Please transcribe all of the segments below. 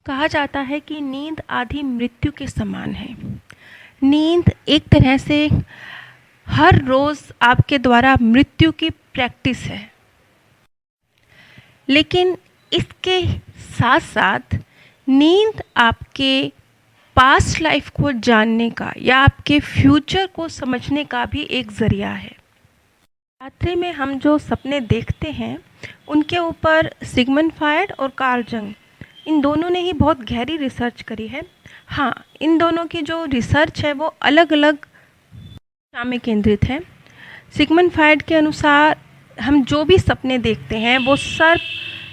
कहा जाता है कि नींद आधी मृत्यु के समान है। नींद एक तरह से हर रोज़ आपके द्वारा मृत्यु की प्रैक्टिस है, लेकिन इसके साथ साथ नींद आपके पास्ट लाइफ को जानने का या आपके फ्यूचर को समझने का भी एक ज़रिया है। रात्रि में हम जो सपने देखते हैं उनके ऊपर सिगमंड फ्रॉयड और कार्ल जंग, इन दोनों ने ही बहुत गहरी रिसर्च करी है। हाँ, इन दोनों की जो रिसर्च है वो अलग अलग दिशा में केंद्रित है। सिगमंड फ्रॉयड के अनुसार हम जो भी सपने देखते हैं वो सिर्फ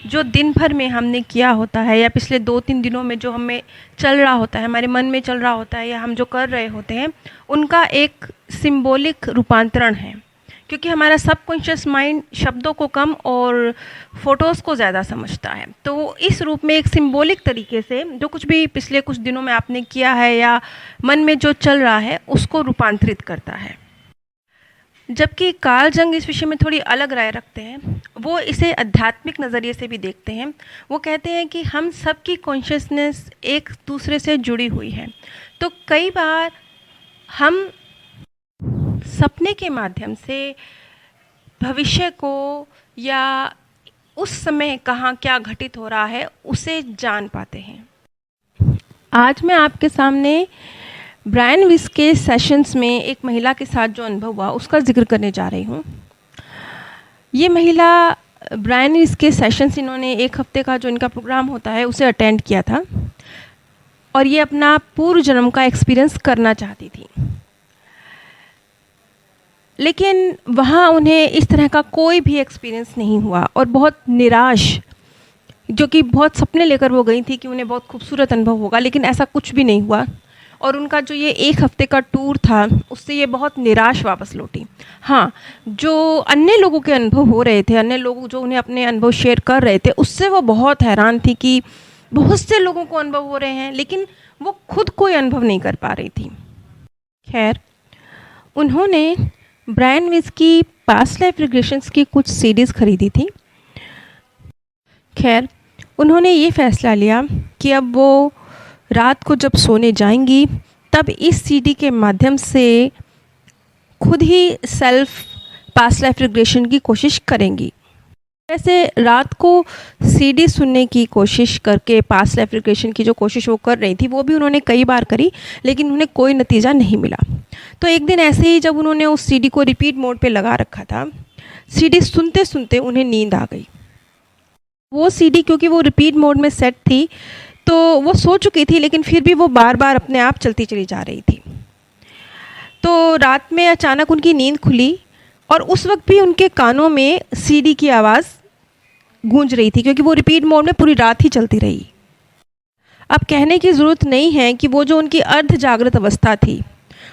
जो दिन भर में हमने किया होता है या पिछले 2-3 दिनों में जो हमें चल रहा होता है, हमारे मन में चल रहा होता है या हम जो कर रहे होते हैं, उनका एक सिंबॉलिक रूपांतरण है। क्योंकि हमारा सबकॉन्शियस माइंड शब्दों को कम और फोटोज़ को ज़्यादा समझता है, तो वो इस रूप में एक सिंबॉलिक तरीके से जो कुछ भी पिछले कुछ दिनों में आपने किया है या मन में जो चल रहा है उसको रूपांतरित करता है। जबकि कार्ल जंग इस विषय में थोड़ी अलग राय रखते हैं। वो इसे आध्यात्मिक नज़रिए से भी देखते हैं। वो कहते हैं कि हम सबकी कॉन्शियसनेस एक दूसरे से जुड़ी हुई है, तो कई बार हम सपने के माध्यम से भविष्य को या उस समय कहाँ क्या घटित हो रहा है उसे जान पाते हैं। आज मैं आपके सामने ब्रायन विस के सेशंस में एक महिला के साथ जो अनुभव हुआ उसका जिक्र करने जा रही हूँ। ये महिला ब्रायन विस के सेशंस, इन्होंने 1 हफ्ते का जो इनका प्रोग्राम होता है उसे अटेंड किया था और ये अपना पूर्व जन्म का एक्सपीरियंस करना चाहती थी, लेकिन वहाँ उन्हें इस तरह का कोई भी एक्सपीरियंस नहीं हुआ और बहुत निराश, जो कि बहुत सपने लेकर वो गई थी कि उन्हें बहुत खूबसूरत अनुभव होगा, लेकिन ऐसा कुछ भी नहीं हुआ। और उनका जो ये 1 हफ्ते का टूर था उससे ये बहुत निराश वापस लौटी। हाँ, जो अन्य लोगों के अनुभव हो रहे थे, अन्य लोग जो उन्हें अपने अनुभव शेयर कर रहे थे, उससे वो बहुत हैरान थी कि बहुत से लोगों को अनुभव हो रहे हैं, लेकिन वो खुद कोई अनुभव नहीं कर पा रही थी। खैर, उन्होंने ब्रायन विस की पास्ट लाइफ रिग्रेशंस की कुछ सीरीज़ खरीदी थी। खैर, उन्होंने ये फ़ैसला लिया कि अब वो रात को जब सोने जाएंगी तब इस सीडी के माध्यम से खुद ही सेल्फ पास्ट लाइफ रिग्रेशन की कोशिश करेंगी। वैसे रात को सीडी सुनने की कोशिश करके पास्ट लाइफ रिग्रेशन की जो कोशिश वो कर रही थी वो भी उन्होंने कई बार करी, लेकिन उन्हें कोई नतीजा नहीं मिला। तो एक दिन ऐसे ही जब उन्होंने उस सीडी को रिपीट मोड पे लगा रखा था, सीडी सुनते सुनते उन्हें नींद आ गई। वो सीडी क्योंकि वो रिपीट मोड में सेट थी तो वो सो चुकी थी, लेकिन फिर भी वो बार बार अपने आप चलती चली जा रही थी। तो रात में अचानक उनकी नींद खुली और उस वक्त भी उनके कानों में सीडी की आवाज़ गूंज रही थी, क्योंकि वो रिपीट मोड में पूरी रात ही चलती रही। अब कहने की ज़रूरत नहीं है कि वो जो उनकी अर्ध जागृत अवस्था थी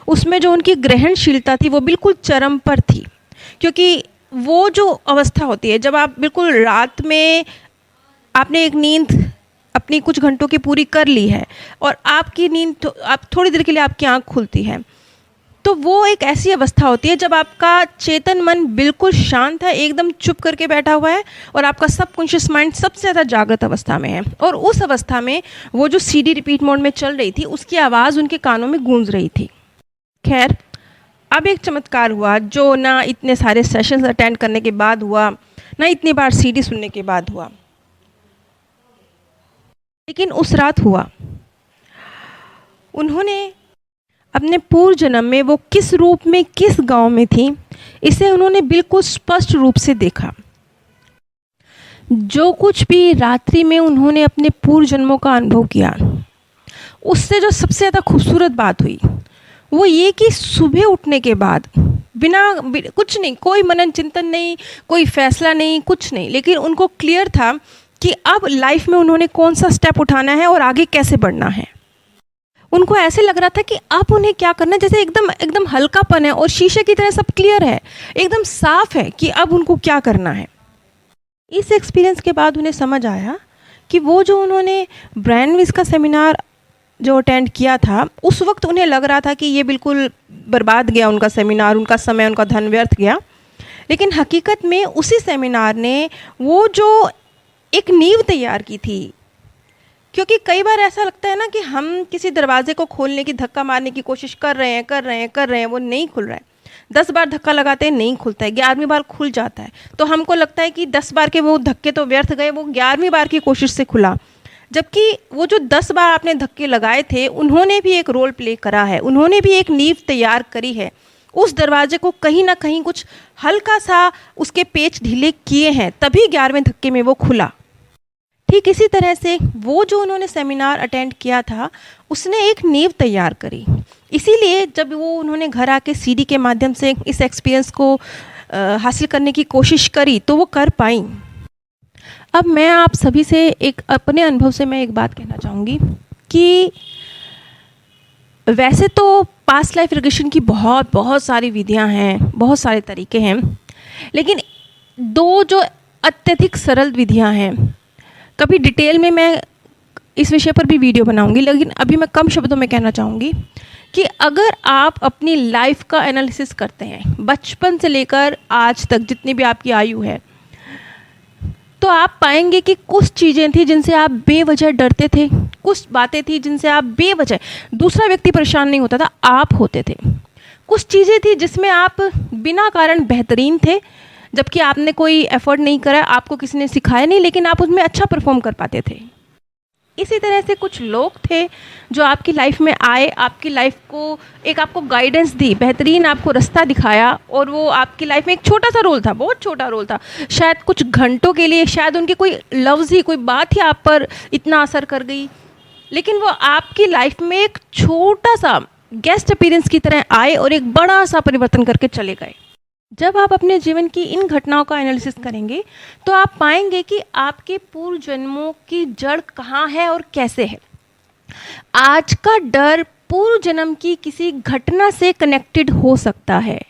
उसमें जो उनकी ग्रहणशीलता थी वो बिल्कुल चरम पर थी। क्योंकि वो जो अवस्था होती है जब आप बिल्कुल रात में आपने एक नींद अपनी कुछ घंटों की पूरी कर ली है और आपकी नींद आप थोड़ी देर के लिए आपकी आँख खुलती है, तो वो एक ऐसी अवस्था होती है जब आपका चेतन मन बिल्कुल शांत है, एकदम चुप करके बैठा हुआ है और आपका सबकॉन्शियस माइंड सबसे ज़्यादा जागृत अवस्था में है। और उस अवस्था में वो जो सीडी रिपीट मोड में चल रही थी उसकी आवाज़ उनके कानों में गूंज रही थी। खैर, अब एक चमत्कार हुआ जो ना इतने सारे सेशंस अटेंड करने के बाद हुआ, ना इतनी बार सीडी सुनने के बाद हुआ, लेकिन उस रात हुआ। उन्होंने अपने पूर्व जन्म में वो किस रूप में किस गांव में थी इसे उन्होंने बिल्कुल स्पष्ट रूप से देखा। जो कुछ भी रात्रि में उन्होंने अपने पूर्व जन्मों का अनुभव किया, उससे जो सबसे ज़्यादा खूबसूरत बात हुई वो ये कि सुबह उठने के बाद बिना कुछ नहीं, कोई मनन चिंतन नहीं, कोई फैसला नहीं, कुछ नहीं, लेकिन उनको क्लियर था कि अब लाइफ में उन्होंने कौन सा स्टेप उठाना है और आगे कैसे बढ़ना है। उनको ऐसे लग रहा था कि अब उन्हें क्या करना है, जैसे एकदम एकदम हल्कापन है और शीशे की तरह सब क्लियर है, एकदम साफ है कि अब उनको क्या करना है। इस एक्सपीरियंस के बाद उन्हें समझ आया कि वो जो उन्होंने ब्रायन विस का सेमिनार जो अटेंड किया था उस वक्त उन्हें लग रहा था कि ये बिल्कुल बर्बाद गया उनका सेमिनार, उनका समय, उनका धन व्यर्थ गया, लेकिन हकीकत में उसी सेमिनार ने वो जो एक नींव तैयार की थी क्योंकि कई बार ऐसा लगता है ना कि हम किसी दरवाजे को खोलने की, धक्का मारने की कोशिश कर रहे हैं, वो नहीं खुल रहा है। 10 बार धक्का लगाते हैं, नहीं खुलता है, 11वीं बार खुल जाता है, तो हमको लगता है कि 10 बार के वो धक्के तो व्यर्थ गए, वो 11वीं बार की कोशिश से खुला। जबकि वो जो 10 बार आपने धक्के लगाए थे, उन्होंने भी एक रोल प्ले करा है, उन्होंने भी एक नींव तैयार करी है। उस दरवाजे को कहीं ना कहीं कुछ हल्का सा उसके पेच ढीले किए हैं, तभी 11वें धक्के में वो खुला। ठीक इसी तरह से वो जो उन्होंने सेमिनार अटेंड किया था, उसने एक नींव तैयार करी। इसीलिए जब वो उन्होंने घर आके सीडी के माध्यम से इस एक्सपीरियंस को हासिल करने की कोशिश करी, तो वो कर पाई। अब मैं आप सभी से एक अपने अनुभव से मैं एक बात कहना चाहूँगी कि वैसे तो पास्ट लाइफ रिग्रेशन की बहुत सारी विधियां हैं, बहुत सारे तरीके हैं, लेकिन 2 जो अत्यधिक सरल विधियां हैं, कभी डिटेल में मैं इस विषय पर भी वीडियो बनाऊंगी, लेकिन अभी मैं कम शब्दों में कहना चाहूँगी कि अगर आप अपनी लाइफ का एनालिसिस करते हैं, बचपन से लेकर आज तक जितनी भी आपकी आयु है, तो आप पाएंगे कि कुछ चीज़ें थी जिनसे आप बेवजह डरते थे, कुछ बातें थी जिनसे आप बेवजह, दूसरा व्यक्ति परेशान नहीं होता था, आप होते थे। कुछ चीज़ें थी जिसमें आप बिना कारण बेहतरीन थे, जबकि आपने कोई एफर्ट नहीं करा, आपको किसी ने सिखाया नहीं, लेकिन आप उसमें अच्छा परफॉर्म कर पाते थे। इसी तरह से कुछ लोग थे जो आपकी लाइफ में आए, आपकी लाइफ को एक आपको गाइडेंस दी, बेहतरीन आपको रास्ता दिखाया, और वो आपकी लाइफ में एक छोटा सा रोल था, बहुत छोटा रोल था, शायद कुछ घंटों के लिए, शायद उनके कोई लफ्ज़ ही, कोई बात ही आप पर इतना असर कर गई, लेकिन वो आपकी लाइफ में एक छोटा सा गेस्ट अपीयरेंस की तरह आए और एक बड़ा सा परिवर्तन करके चले गए। जब आप अपने जीवन की इन घटनाओं का एनालिसिस करेंगे, तो आप पाएंगे कि आपके पूर्व जन्मों की जड़ कहाँ है और कैसे है। आज का डर पूर्व जन्म की किसी घटना से कनेक्टेड हो सकता है।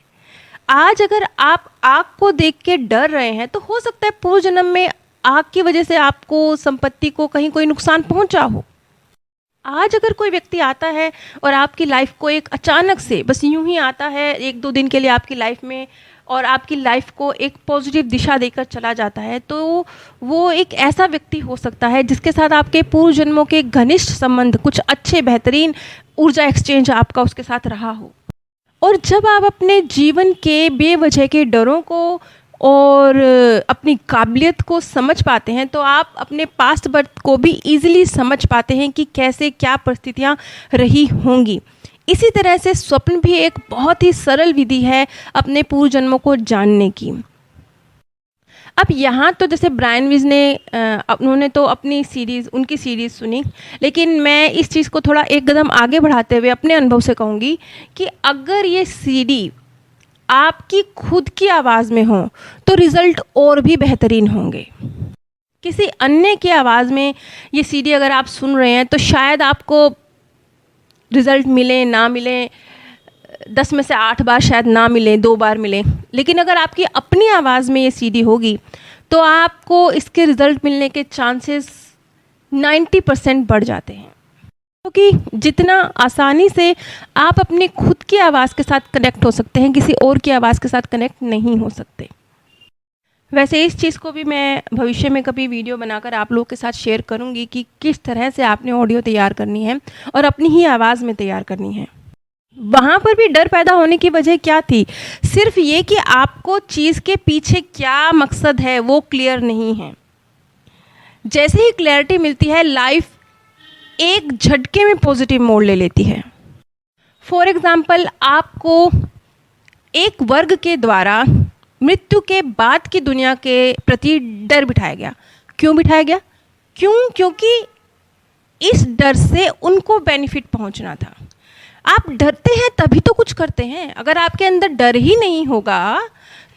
आज अगर आप आग को देख के डर रहे हैं, तो हो सकता है पूर्व जन्म में आग की वजह से आपको, संपत्ति को कहीं कोई नुकसान पहुंचा हो। आज अगर कोई व्यक्ति आता है और आपकी लाइफ को एक अचानक से बस यूं ही आता है 1-2 दिन के लिए आपकी लाइफ में, और आपकी लाइफ को एक पॉजिटिव दिशा देकर चला जाता है, तो वो एक ऐसा व्यक्ति हो सकता है जिसके साथ आपके पूर्व जन्मों के घनिष्ठ संबंध, कुछ अच्छे बेहतरीन ऊर्जा एक्सचेंज आपका उसके साथ रहा हो। और जब आप अपने जीवन के बेवजह के डरों को और अपनी काबिलियत को समझ पाते हैं, तो आप अपने पास्ट बर्थ को भी ईजिली समझ पाते हैं कि कैसे क्या परिस्थितियाँ रही होंगी। इसी तरह से स्वप्न भी एक बहुत ही सरल विधि है अपने पूर्व जन्मों को जानने की। अब यहाँ तो जैसे ब्रायन विज ने उन्होंने तो अपनी सीरीज़, उनकी सीरीज़ सुनी, लेकिन मैं इस चीज़ को थोड़ा एक कदम आगे बढ़ाते हुए अपने अनुभव से कहूँगी कि अगर ये सीडी आपकी खुद की आवाज़ में हो, तो रिज़ल्ट और भी बेहतरीन होंगे। किसी अन्य की आवाज़ में ये सीडी अगर आप सुन रहे हैं, तो शायद आपको रिज़ल्ट मिले ना मिले, 10 में से 8 बार शायद ना मिले, 2 बार मिले, लेकिन अगर आपकी अपनी आवाज़ में ये सीडी होगी, तो आपको इसके रिज़ल्ट मिलने के चांसेस 90% बढ़ जाते हैं। क्योंकि जितना आसानी से आप अपनी खुद की आवाज़ के साथ कनेक्ट हो सकते हैं, किसी और की आवाज़ के साथ कनेक्ट नहीं हो सकते। वैसे इस चीज़ को भी मैं भविष्य में कभी वीडियो बनाकर आप लोगों के साथ शेयर करूंगी कि किस तरह से आपने ऑडियो तैयार करनी है और अपनी ही आवाज़ में तैयार करनी है। वहाँ पर भी डर पैदा होने की वजह क्या थी? सिर्फ ये कि आपको चीज़ के पीछे क्या मकसद है वो क्लियर नहीं है। जैसे ही क्लैरिटी मिलती है, लाइफ एक झटके में पॉजिटिव मोड़ ले लेती है। फॉर एग्ज़ाम्पल, आपको एक वर्ग के द्वारा मृत्यु के बाद की दुनिया के प्रति डर बिठाया गया। क्यों बिठाया गया? क्योंकि इस डर से उनको बेनिफिट पहुंचना था। आप डरते हैं तभी तो कुछ करते हैं। अगर आपके अंदर डर ही नहीं होगा,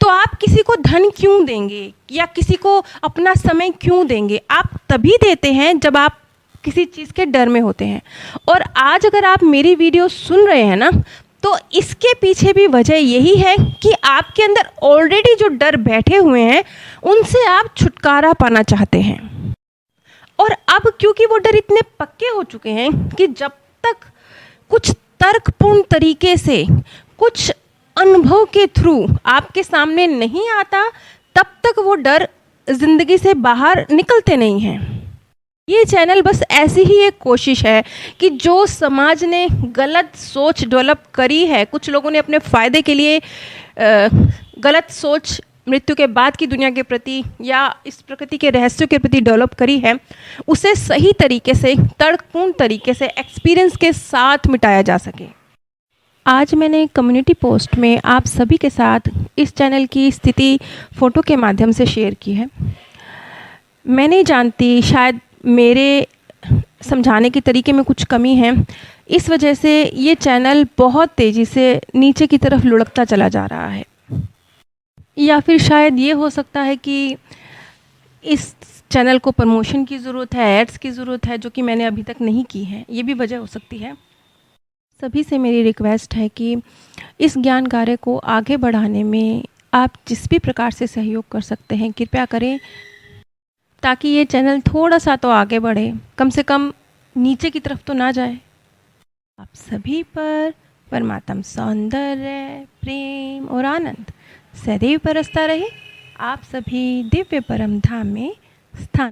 तो आप किसी को धन क्यों देंगे या किसी को अपना समय क्यों देंगे? आप तभी देते हैं जब आप किसी चीज़ के डर में होते हैं। और आज अगर आप मेरी वीडियो सुन रहे हैं ना, तो इसके पीछे भी वजह यही है कि आपके अंदर ऑलरेडी जो डर बैठे हुए हैं, उनसे आप छुटकारा पाना चाहते हैं। और अब क्योंकि वो डर इतने पक्के हो चुके हैं कि जब तक कुछ तर्कपूर्ण तरीके से, कुछ अनुभव के थ्रू आपके सामने नहीं आता, तब तक वो डर जिंदगी से बाहर निकलते नहीं हैं। ये चैनल बस ऐसी ही एक कोशिश है कि जो समाज ने गलत सोच डेवलप करी है, कुछ लोगों ने अपने फ़ायदे के लिए गलत सोच मृत्यु के बाद की दुनिया के प्रति या इस प्रकृति के रहस्यों के प्रति डेवलप करी है, उसे सही तरीके से, तर्कपूर्ण तरीके से, एक्सपीरियंस के साथ मिटाया जा सके। आज मैंने कम्युनिटी पोस्ट में आप सभी के साथ इस चैनल की स्थिति फ़ोटो के माध्यम से शेयर की है। मैं नहीं जानती, शायद मेरे समझाने के तरीके में कुछ कमी है, इस वजह से ये चैनल बहुत तेज़ी से नीचे की तरफ लुढ़कता चला जा रहा है। या फिर शायद ये हो सकता है कि इस चैनल को प्रमोशन की ज़रूरत है, एड्स की ज़रूरत है, जो कि मैंने अभी तक नहीं की है। ये भी वजह हो सकती है। सभी से मेरी रिक्वेस्ट है कि इस ज्ञान कार्य को आगे बढ़ाने में आप जिस भी प्रकार से सहयोग कर सकते हैं, कृपया करें, ताकि ये चैनल थोड़ा सा तो आगे बढ़े, कम से कम नीचे की तरफ तो ना जाए। आप सभी पर परमात्म सौंदर्य, प्रेम और आनंद सदैव बरसता रहे। आप सभी दिव्य परम धाम में स्थान